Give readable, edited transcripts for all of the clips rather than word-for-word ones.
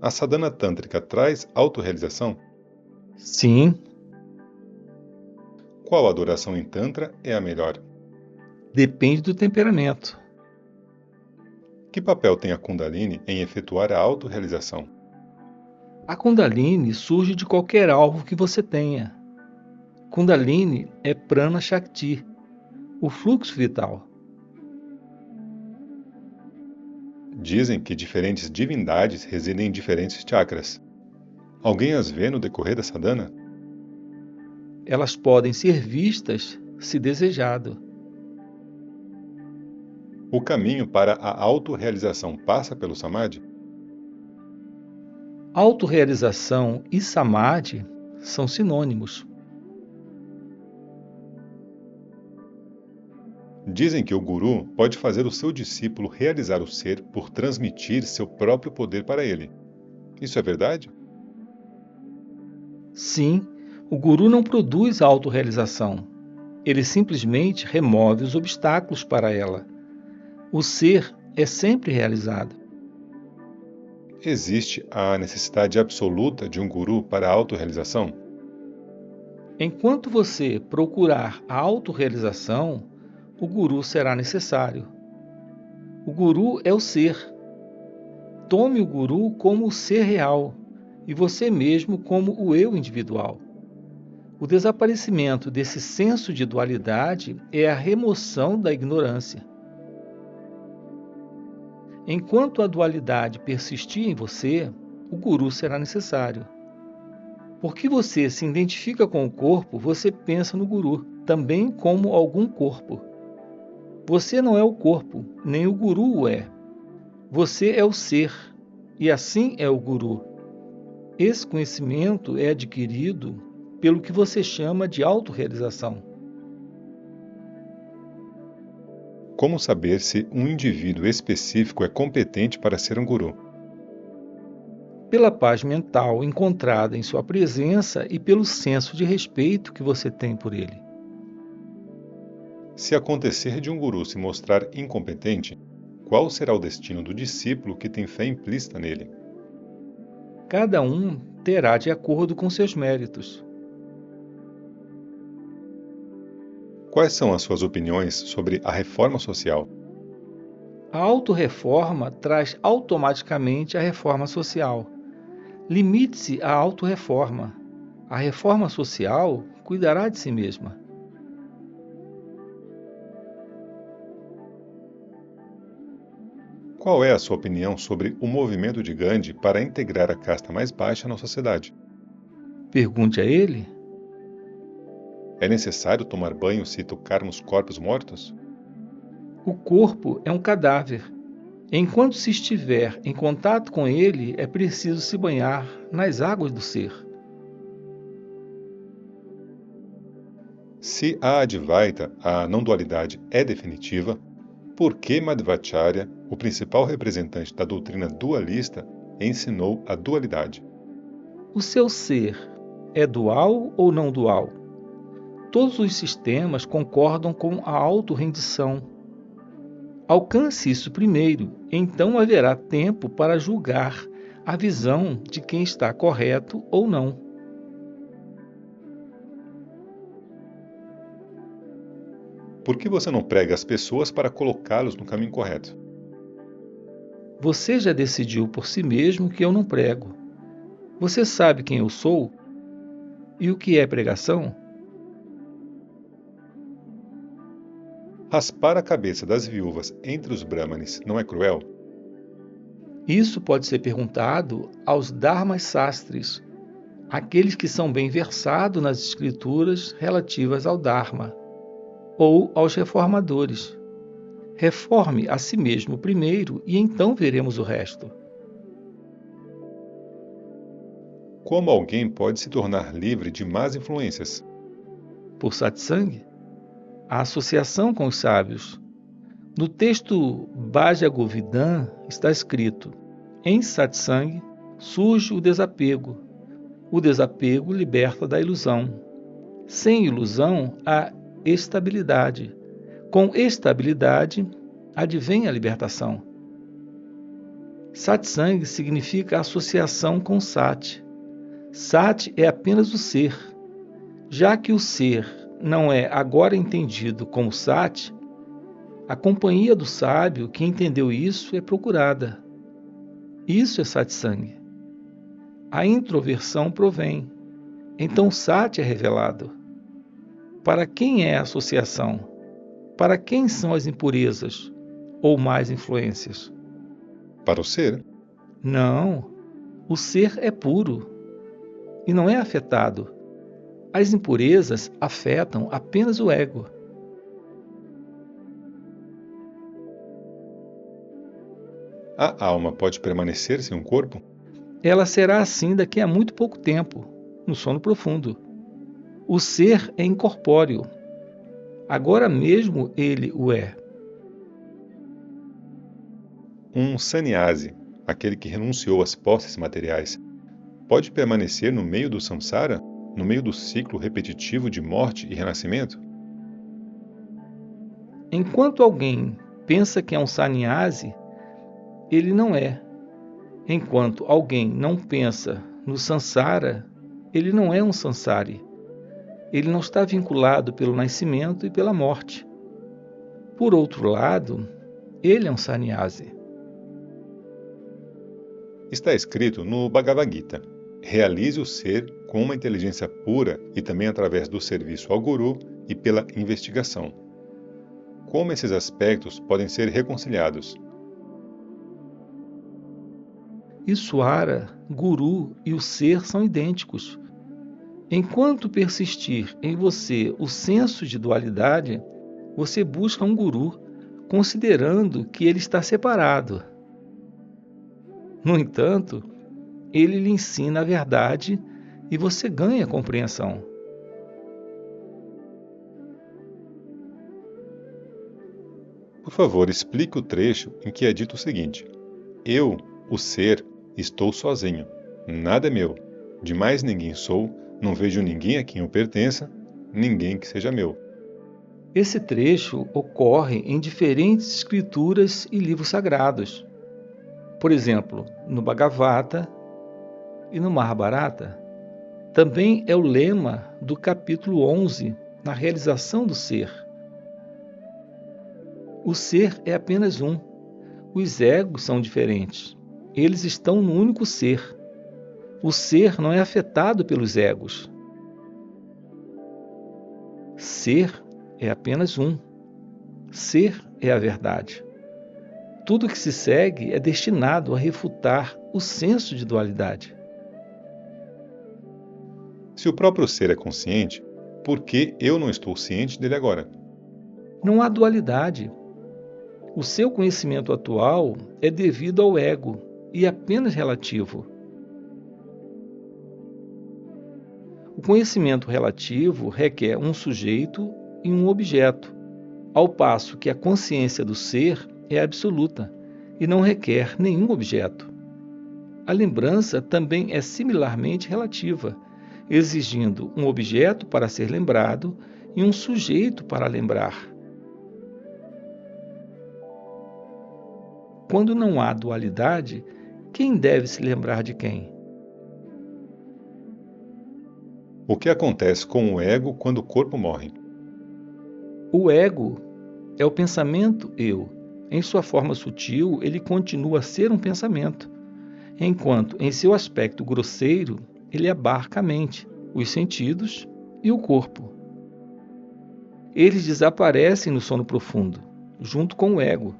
A sadhana tântrica traz autorrealização? Sim, Qual adoração em Tantra é a melhor? depende do temperamento. Que papel tem a Kundalini em efetuar a autorrealização? A Kundalini surge de qualquer alvo que você tenha. Kundalini é Prana Shakti, o fluxo vital. Dizem que diferentes divindades residem em diferentes chakras. Alguém as vê no decorrer da sadhana? Elas podem ser vistas se desejado. O caminho para a autorrealização passa pelo samadhi? Autorrealização e samadhi são sinônimos. Dizem que o guru pode fazer o seu discípulo realizar o ser por transmitir seu próprio poder para ele. Isso é verdade? Sim, o guru não produz a autorrealização. Ele simplesmente remove os obstáculos para ela. O ser é sempre realizado. Existe a necessidade absoluta de um guru para a autorrealização? Enquanto você procurar a autorrealização, o guru será necessário. O guru é o ser. Tome o guru como o ser real e você mesmo como o eu individual. O desaparecimento desse senso de dualidade é a remoção da ignorância. Enquanto a dualidade persistir em você, o guru será necessário. Porque você se identifica com o corpo, você pensa no guru, também como algum corpo. Você não é o corpo, nem o guru o é. Você é o ser, e assim é o guru. Esse conhecimento é adquirido pelo que você chama de autorrealização. Como saber se um indivíduo específico é competente para ser um guru? Pela paz mental encontrada em sua presença e pelo senso de respeito que você tem por ele. Se acontecer de um guru se mostrar incompetente, qual será o destino do discípulo que tem fé implícita nele? Cada um terá de acordo com seus méritos. Quais são as suas opiniões sobre a reforma social? A autorreforma traz automaticamente a reforma social. Limite-se à autorreforma. A reforma social cuidará de si mesma. Qual é a sua opinião sobre o movimento de Gandhi para integrar a casta mais baixa na sociedade? Pergunte a ele. É necessário tomar banho se tocarmos corpos mortos? O corpo é um cadáver. Enquanto se estiver em contato com ele, é preciso se banhar nas águas do ser. Se a Advaita, a não-dualidade, é definitiva, por que Madhvacharya, o principal representante da doutrina dualista, ensinou a dualidade? O seu ser é dual ou não dual? Todos os sistemas concordam com a autorrendição. Alcance isso primeiro, então haverá tempo para julgar a visão de quem está correto ou não. Por que você não prega as pessoas para colocá-los no caminho correto? Você já decidiu por si mesmo que eu não prego. Você sabe quem eu sou e o que é pregação? Raspar a cabeça das viúvas entre os brahmanes não é cruel? Isso pode ser perguntado aos Dharma Sastris, aqueles que são bem versados nas escrituras relativas ao Dharma, ou aos reformadores. Reforme a si mesmo primeiro e então veremos o resto. Como alguém pode se tornar livre de más influências? Por satsang, a associação com os sábios. No texto Bhajagovidam está escrito: em satsang surge o desapego. O desapego liberta da ilusão. Sem ilusão, há estabilidade. Com estabilidade, advém a libertação. Satsang significa associação com Sat. Sat é apenas o ser. Já que o ser não é agora entendido como Sat, a companhia do sábio que entendeu isso é procurada. Isso é Satsang. A introversão provém. Então Sat é revelado. Para quem é a associação? Para quem são as impurezas ou mais influências? Para o ser, Não, o ser é puro e não é afetado. As impurezas afetam apenas o ego. a alma pode permanecer sem um corpo? Ela será assim daqui a muito pouco tempo, no sono profundo. O ser é incorpóreo. Agora mesmo ele o é. Um sannyasi, aquele que renunciou às posses materiais, pode permanecer no meio do samsara, no meio do ciclo repetitivo de morte e renascimento? Enquanto alguém pensa que é um sannyasi, ele não é. Enquanto alguém não pensa no samsara, ele não é um sansari. Ele não está vinculado pelo nascimento e pela morte. Por outro lado, ele é um sannyasi. Está escrito no Bhagavad Gita: realize o ser com uma inteligência pura e também através do serviço ao guru e pela investigação. Como esses aspectos podem ser reconciliados? Ishvara, guru e o ser são idênticos. Enquanto persistir em você o senso de dualidade, você busca um guru, considerando que ele está separado. No entanto, ele lhe ensina a verdade e você ganha compreensão. Por favor, explique o trecho em que é dito o seguinte: eu, o ser, estou sozinho. Nada é meu. De mais ninguém sou. Não vejo ninguém a quem eu pertença. Ninguém que seja meu. Esse trecho ocorre em diferentes escrituras e livros sagrados. Por exemplo, no Bhagavata e no Mahabharata. Também é o lema do capítulo 11, na realização do ser. O ser é apenas um. Os egos são diferentes. Eles estão no único ser. O ser não é afetado pelos egos. Ser é apenas um. Ser é a verdade. Tudo que se segue é destinado a refutar o senso de dualidade. Se o próprio ser é consciente, por que eu não estou ciente dele agora? Não há dualidade. O seu conhecimento atual é devido ao ego e apenas relativo. O conhecimento relativo requer um sujeito e um objeto, ao passo que a consciência do ser é absoluta e não requer nenhum objeto. A lembrança também é similarmente relativa, exigindo um objeto para ser lembrado e um sujeito para lembrar. Quando não há dualidade, quem deve se lembrar de quem? O que acontece com o ego quando o corpo morre? O ego é o pensamento eu. Em sua forma sutil, ele continua a ser um pensamento, enquanto em seu aspecto grosseiro, ele abarca a mente, os sentidos e o corpo. Eles desaparecem no sono profundo, junto com o ego.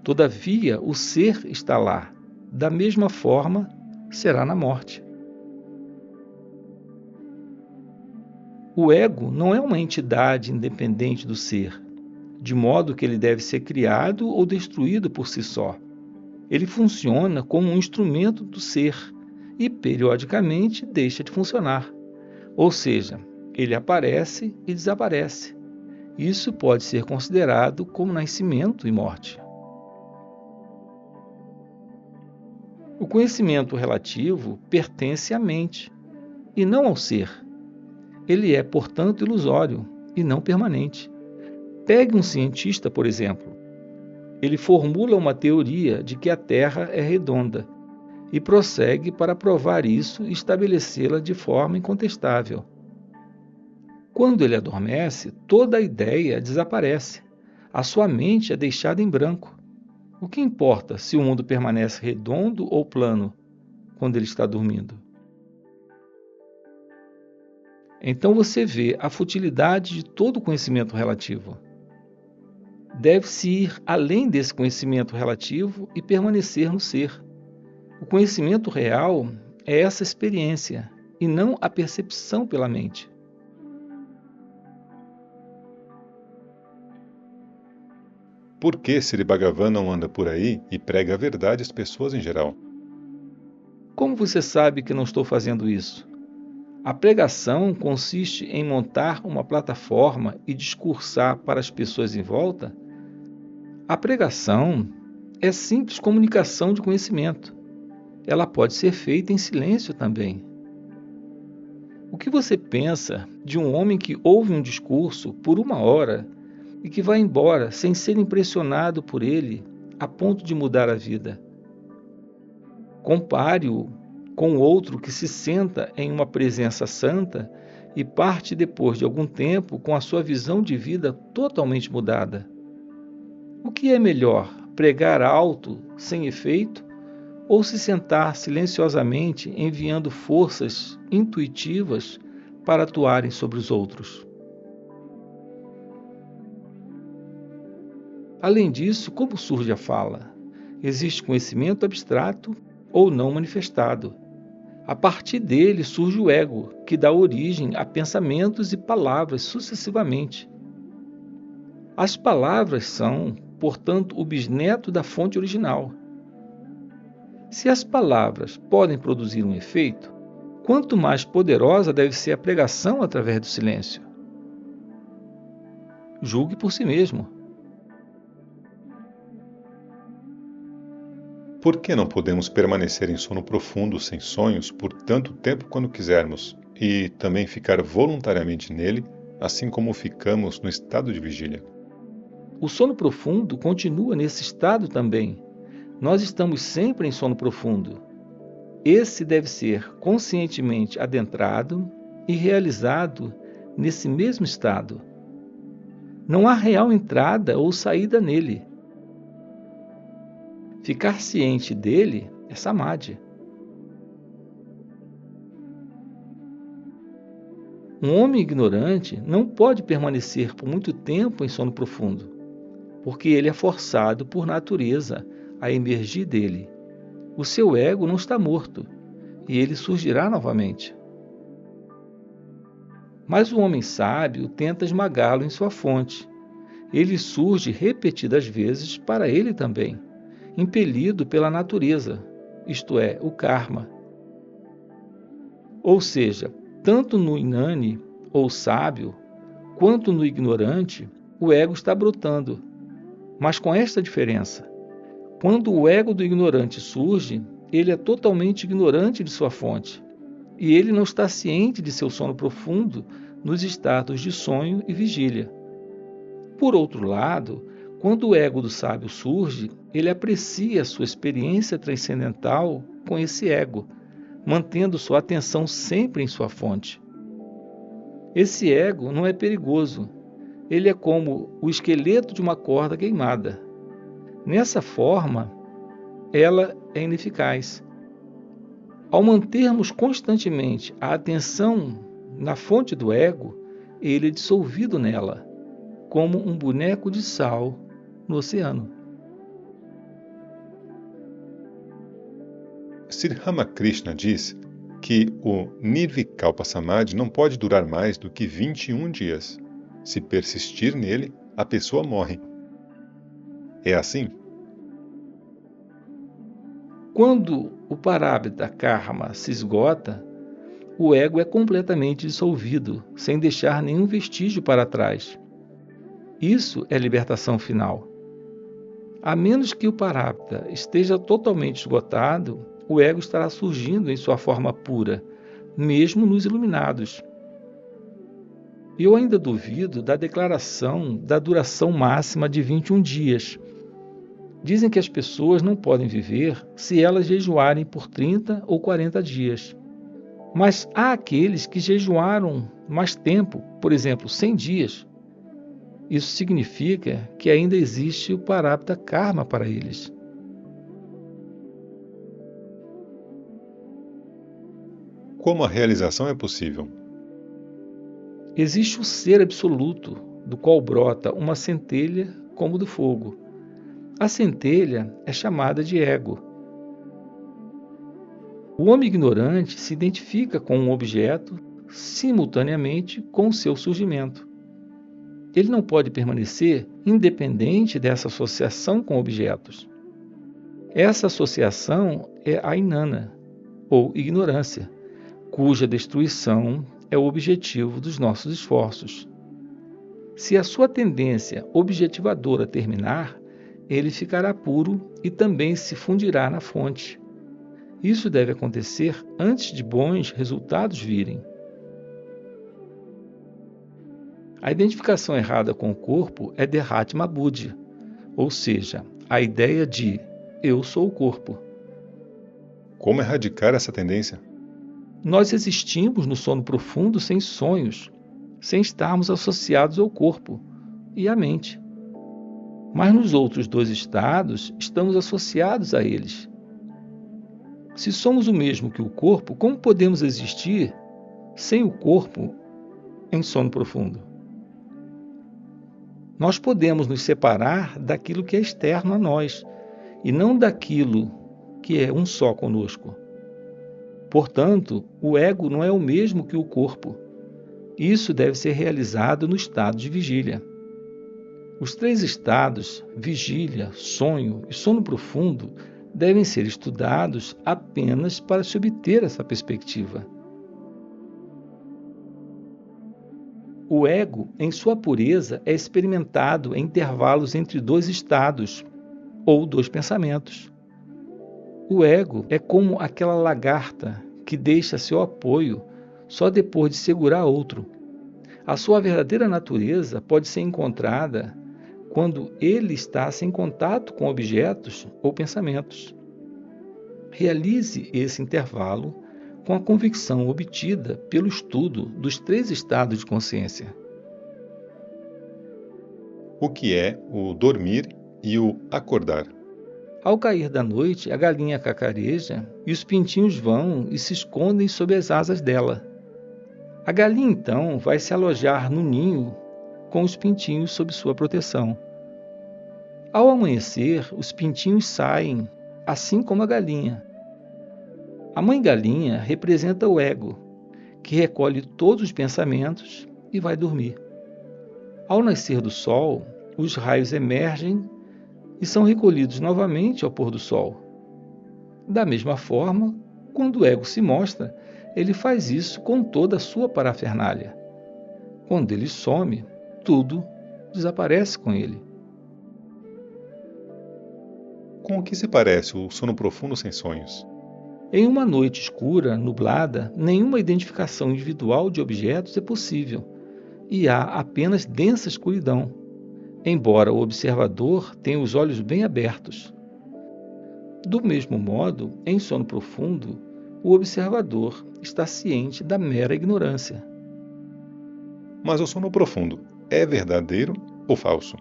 Todavia, o ser está lá. Da mesma forma, será na morte. O ego não é uma entidade independente do ser, de modo que ele deve ser criado ou destruído por si só. Ele funciona como um instrumento do ser e, periodicamente, deixa de funcionar. Ou seja, ele aparece e desaparece. Isso pode ser considerado como nascimento e morte. O conhecimento relativo pertence à mente e não ao ser. Ele é, portanto, ilusório e não permanente. Pegue um cientista, por exemplo. ele formula uma teoria de que a Terra é redonda e prossegue para provar isso e estabelecê-la de forma incontestável. Quando ele adormece, toda a ideia desaparece. A sua mente é deixada em branco. O que importa se o mundo permanece redondo ou plano quando ele está dormindo? Então você vê a futilidade de todo conhecimento relativo. Deve-se ir além desse conhecimento relativo e permanecer no ser. O conhecimento real é essa experiência e não a percepção pela mente. Por que Sri Bhagavan não anda por aí e prega a verdade às pessoas em geral? Como você sabe que não estou fazendo isso? A pregação consiste em montar uma plataforma e discursar para as pessoas em volta? A pregação é simples comunicação de conhecimento. Ela pode ser feita em silêncio também. O que você pensa de um homem que ouve um discurso por 1 hora e que vai embora sem ser impressionado por ele a ponto de mudar a vida? Compare-o com outro que se senta em uma presença santa e parte depois de algum tempo com a sua visão de vida totalmente mudada. O que é melhor, pregar alto, sem efeito, ou se sentar silenciosamente enviando forças intuitivas para atuarem sobre os outros? Além disso, como surge a fala? Existe conhecimento abstrato ou não manifestado. A partir dele surge o ego, que dá origem a pensamentos e palavras sucessivamente. As palavras são, portanto, o bisneto da fonte original. Se as palavras podem produzir um efeito, quanto mais poderosa deve ser a pregação através do silêncio. Julgue por si mesmo. Por que não podemos permanecer em sono profundo sem sonhos por tanto tempo quando quisermos e também ficar voluntariamente nele, assim como ficamos no estado de vigília? O sono profundo continua nesse estado também. Nós estamos sempre em sono profundo. Esse deve ser conscientemente adentrado e realizado nesse mesmo estado. Não há real entrada ou saída nele. Ficar ciente dele é samadhi. Um homem ignorante não pode permanecer por muito tempo em sono profundo, porque ele é forçado por natureza a emergir dele. O seu ego não está morto, e ele surgirá novamente. Mas o homem sábio tenta esmagá-lo em sua fonte. Ele surge repetidas vezes para ele também, impelido pela natureza, isto é, o karma. Ou seja, tanto no Jnani, ou sábio, quanto no ignorante, o ego está brotando. Mas com esta diferença: quando o ego do ignorante surge, ele é totalmente ignorante de sua fonte, e ele não está ciente de seu sono profundo nos estados de sonho e vigília. Por outro lado, quando o ego do sábio surge, ele aprecia sua experiência transcendental com esse ego, mantendo sua atenção sempre em sua fonte. Esse ego não é perigoso, ele é como o esqueleto de uma corda queimada. Nessa forma, ela é ineficaz. Ao mantermos constantemente a atenção na fonte do ego, ele é dissolvido nela, como um boneco de sal no oceano. Sri Ramakrishna diz que o Nirvikalpa Samadhi não pode durar mais do que 21 dias. Se persistir nele, a pessoa morre. É assim? Quando o parabdha karma se esgota, o ego é completamente dissolvido, sem deixar nenhum vestígio para trás. Isso é libertação final. A menos que o parabdha esteja totalmente esgotado, o ego estará surgindo em sua forma pura, mesmo nos iluminados. Eu ainda duvido da declaração da duração máxima de 21 dias. Dizem que as pessoas não podem viver se elas jejuarem por 30 ou 40 dias. Mas há aqueles que jejuaram mais tempo, por exemplo, 100 dias. Isso significa que ainda existe o Prarabdha Karma para eles. Como a realização é possível? Existe o ser absoluto, do qual brota uma centelha como do fogo. A centelha é chamada de ego. O homem ignorante se identifica com um objeto simultaneamente com o seu surgimento. Ele não pode permanecer independente dessa associação com objetos. Essa associação é a inana, ou ignorância, cuja destruição é o objetivo dos nossos esforços. Se a sua tendência objetivadora terminar, ele ficará puro e também se fundirá na fonte. Isso deve acontecer antes de bons resultados virem. A identificação errada com o corpo é Dehatma Buddhi, ou seja, a ideia de eu sou o corpo. Como erradicar essa tendência? Nós existimos no sono profundo sem sonhos, sem estarmos associados ao corpo e à mente. Mas nos outros dois estados, estamos associados a eles. Se somos o mesmo que o corpo, como podemos existir sem o corpo em sono profundo? Nós podemos nos separar daquilo que é externo a nós e não daquilo que é um só conosco. Portanto, o ego não é o mesmo que o corpo. Isso deve ser realizado no estado de vigília. Os três estados, vigília, sonho e sono profundo, devem ser estudados apenas para se obter essa perspectiva. O ego, em sua pureza, é experimentado em intervalos entre dois estados ou dois pensamentos. O ego é como aquela lagarta que deixa seu apoio só depois de segurar outro. A sua verdadeira natureza pode ser encontrada quando ele está sem contato com objetos ou pensamentos. Realize esse intervalo com a convicção obtida pelo estudo dos três estados de consciência. O que é o dormir e o acordar? Ao cair da noite, a galinha cacareja e os pintinhos vão e se escondem sob as asas dela. A galinha, então, vai se alojar no ninho com os pintinhos sob sua proteção. Ao amanhecer, os pintinhos saem, assim como a galinha. A mãe galinha representa o ego, que recolhe todos os pensamentos e vai dormir. Ao nascer do sol, os raios emergem e são recolhidos novamente ao pôr do sol. Da mesma forma, quando o ego se mostra, ele faz isso com toda a sua parafernália. Quando ele some, tudo desaparece com ele. Com o que se parece o sono profundo sem sonhos? Em uma noite escura, nublada, nenhuma identificação individual de objetos é possível e há apenas densa escuridão, embora o observador tenha os olhos bem abertos. Do mesmo modo, em sono profundo, o observador está ciente da mera ignorância. Mas o sono profundo é verdadeiro ou falso?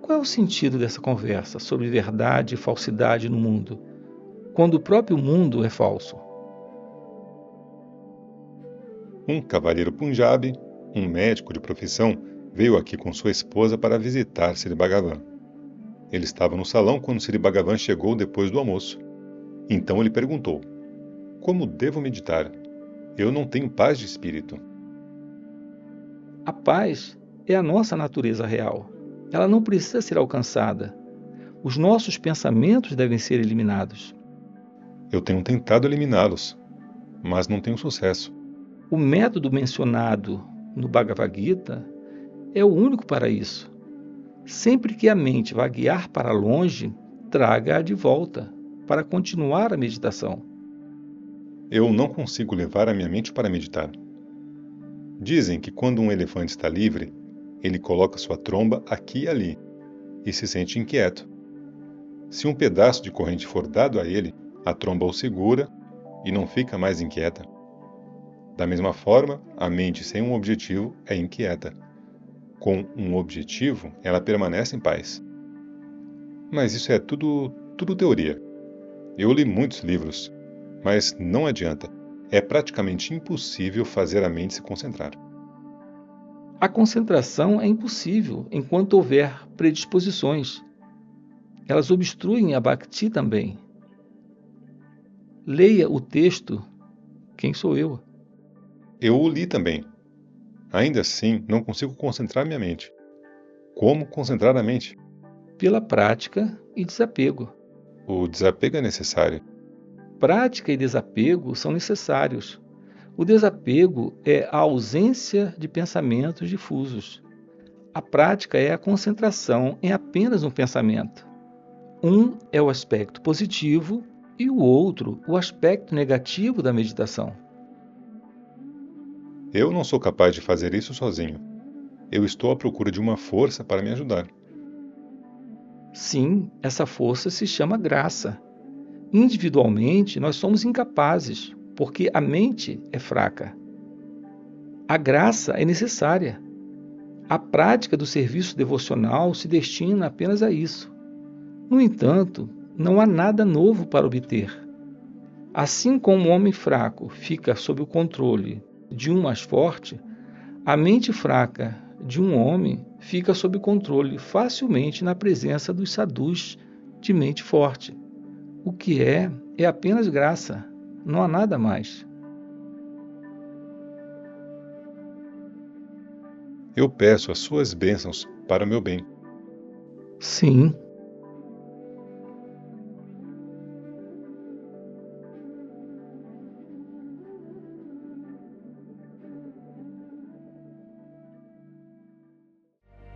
Qual é o sentido dessa conversa sobre verdade e falsidade no mundo, quando o próprio mundo é falso? Um cavalheiro Punjabi, um médico de profissão, veio aqui com sua esposa para visitar Sri Bhagavan. Ele estava no salão quando Sri Bhagavan chegou depois do almoço. Então ele perguntou: como devo meditar? Eu não tenho paz de espírito. A paz é a nossa natureza real. Ela não precisa ser alcançada. Os nossos pensamentos devem ser eliminados. Eu tenho tentado eliminá-los, mas não tenho sucesso. O método mencionado no Bhagavad Gita é o único para isso. Sempre que a mente vaguear para longe, traga-a de volta para continuar a meditação. Eu não consigo levar a minha mente para meditar. Dizem que quando um elefante está livre, ele coloca sua tromba aqui e ali e se sente inquieto. Se um pedaço de corrente for dado a ele, a tromba o segura e não fica mais inquieta. Da mesma forma, a mente sem um objetivo é inquieta. Com um objetivo, ela permanece em paz. Mas isso é tudo teoria. Eu li muitos livros, mas não adianta. É praticamente impossível fazer a mente se concentrar. A concentração é impossível enquanto houver predisposições. Elas obstruem a Bhakti também. Leia o texto Quem Sou Eu? Eu o li também. Ainda assim, não consigo concentrar minha mente. Como concentrar a mente? Pela prática e desapego. O desapego é necessário. Prática e desapego são necessários. O desapego é a ausência de pensamentos difusos. A prática é a concentração em apenas um pensamento. Um é o aspecto positivo e o outro o aspecto negativo da meditação. Eu não sou capaz de fazer isso sozinho. Eu estou à procura de uma força para me ajudar. Sim, essa força se chama graça. Individualmente, nós somos incapazes, porque a mente é fraca. A graça é necessária. A prática do serviço devocional se destina apenas a isso. No entanto, não há nada novo para obter. Assim como o homem fraco fica sob o controle de um mais forte, a mente fraca de um homem fica sob controle facilmente na presença dos sadhus de mente forte. O que é apenas graça, não há nada mais. Eu peço as suas bênçãos para o meu bem. Sim.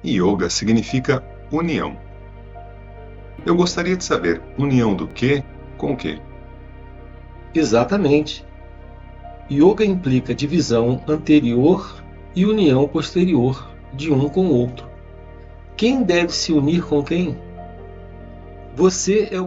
Yoga significa união. Eu gostaria de saber, união do quê com o quê? Exatamente. Yoga implica divisão anterior e união posterior de um com o outro. Quem deve se unir com quem? Você é o